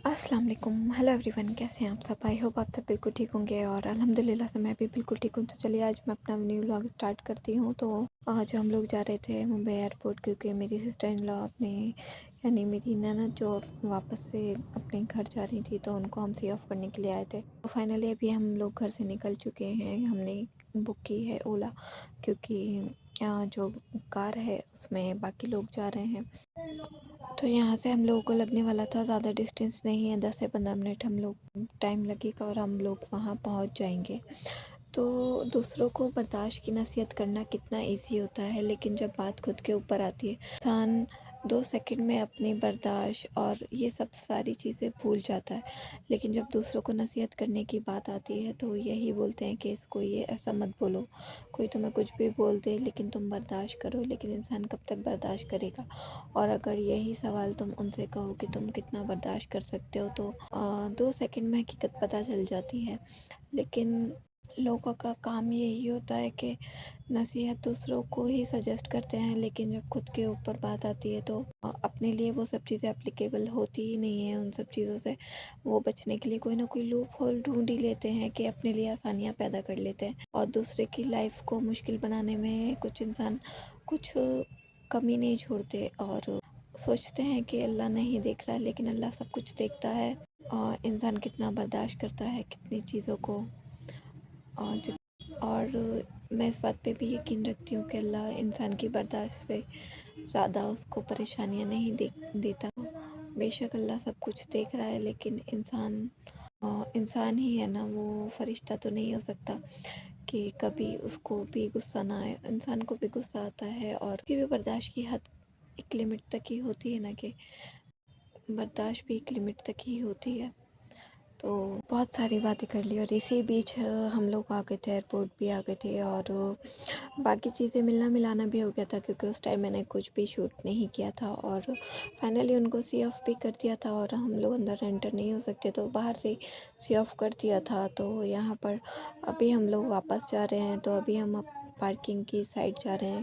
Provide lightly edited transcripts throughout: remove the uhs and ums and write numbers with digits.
السلام علیکم، hello every one, کیسے ہیں آپ سب؟ آئی ہوپ آپ سب بالکل ٹھیک ہوں گے اور الحمدللہ سے میں بھی بالکل ٹھیک ہوں۔ تو چلیے آج میں اپنا نیو ولاگ اسٹارٹ کرتی ہوں۔ تو آج ہم لوگ جا رہے تھے ممبئی ایئرپورٹ، کیونکہ میری سسٹر ان لا اپنے یعنی میری نند جو واپس سے اپنے گھر جا رہی تھی تو ان کو ہم سی آف کرنے کے لیے آئے تھے۔ تو فائنلی ابھی ہم لوگ گھر سے نکل چکے ہیں۔ ہم نے بک کی ہے اولا، کیونکہ جو کار ہے اس میں باقی لوگ جا رہے ہیں۔ تو یہاں سے ہم لوگوں کو لگنے والا تھا، زیادہ ڈسٹینس نہیں ہے، 10 سے 15 منٹ ہم لوگ ٹائم لگے گا اور ہم لوگ وہاں پہنچ جائیں گے۔ تو دوسروں کو برداشت کی نصیحت کرنا کتنا ایزی ہوتا ہے، لیکن جب بات خود کے اوپر آتی ہے انسان 2 سیکنڈ میں اپنی برداشت اور یہ سب ساری چیزیں بھول جاتا ہے۔ لیکن جب دوسروں کو نصیحت کرنے کی بات آتی ہے تو یہی بولتے ہیں کہ اس کو یہ ایسا مت بولو، کوئی تمہیں کچھ بھی بول دے لیکن تم برداشت کرو۔ لیکن انسان کب تک برداشت کرے گا؟ اور اگر یہی سوال تم ان سے کہو کہ تم کتنا برداشت کر سکتے ہو تو 2 سیکنڈ میں حقیقت پتہ چل جاتی ہے۔ لیکن لوگوں کا کام یہی ہوتا ہے کہ نصیحت دوسروں کو ہی سجیسٹ کرتے ہیں، لیکن جب خود کے اوپر بات آتی ہے تو اپنے لیے وہ سب چیزیں اپلیکیبل ہوتی ہی نہیں ہیں۔ ان سب چیزوں سے وہ بچنے کے لیے کوئی نہ کوئی لوپ ہول ڈھونڈ ہی لیتے ہیں کہ اپنے لیے آسانیاں پیدا کر لیتے ہیں، اور دوسرے کی لائف کو مشکل بنانے میں کچھ انسان کچھ کمی نہیں چھوڑتے اور سوچتے ہیں کہ اللہ نہیں دیکھ رہا، لیکن اللہ سب کچھ دیکھتا ہے۔ اور انسان کتنا برداشت کرتا ہے کتنی چیزوں کو، اور میں اس بات پہ بھی یقین رکھتی ہوں کہ اللہ انسان کی برداشت سے زیادہ اس کو پریشانیاں نہیں دیتا۔ بے شک اللہ سب کچھ دیکھ رہا ہے، لیکن انسان ہی ہے نا، وہ فرشتہ تو نہیں ہو سکتا کہ کبھی اس کو بھی غصہ نہ آئے۔ انسان کو بھی غصہ آتا ہے، اور اس کی بھی برداشت کی حد ایک لمٹ تک ہی ہوتی ہے نا، کہ برداشت بھی ایک لمٹ تک ہی ہوتی ہے۔ تو بہت ساری باتیں کر لی، اور اسی بیچ ہم لوگ آ گئے تھے، ایئرپورٹ بھی آ گئے تھے، اور باقی چیزیں ملنا ملانا بھی ہو گیا تھا، کیونکہ اس ٹائم میں نے کچھ بھی شوٹ نہیں کیا تھا، اور فائنلی ان کو سی آف بھی کر دیا تھا، اور ہم لوگ اندر انٹر نہیں ہو سکتے تو باہر سے سی آف کر دیا تھا۔ تو یہاں پر ابھی ہم لوگ واپس جا رہے ہیں، تو ابھی ہم پارکنگ کی سائڈ جا رہے ہیں،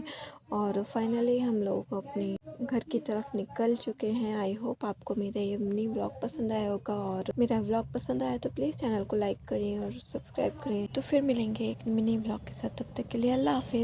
اور فائنلی ہم لوگ اپنے گھر کی طرف نکل چکے ہیں۔ آئی ہوپ آپ کو میرا یہ منی ولاگ پسند آیا ہوگا، اور میرا ولاگ پسند آیا تو پلیز چینل کو لائک کریں اور سبسکرائب کریں۔ تو پھر ملیں گے ایک منی ولاگ کے ساتھ، تب تک کے لیے اللہ حافظ۔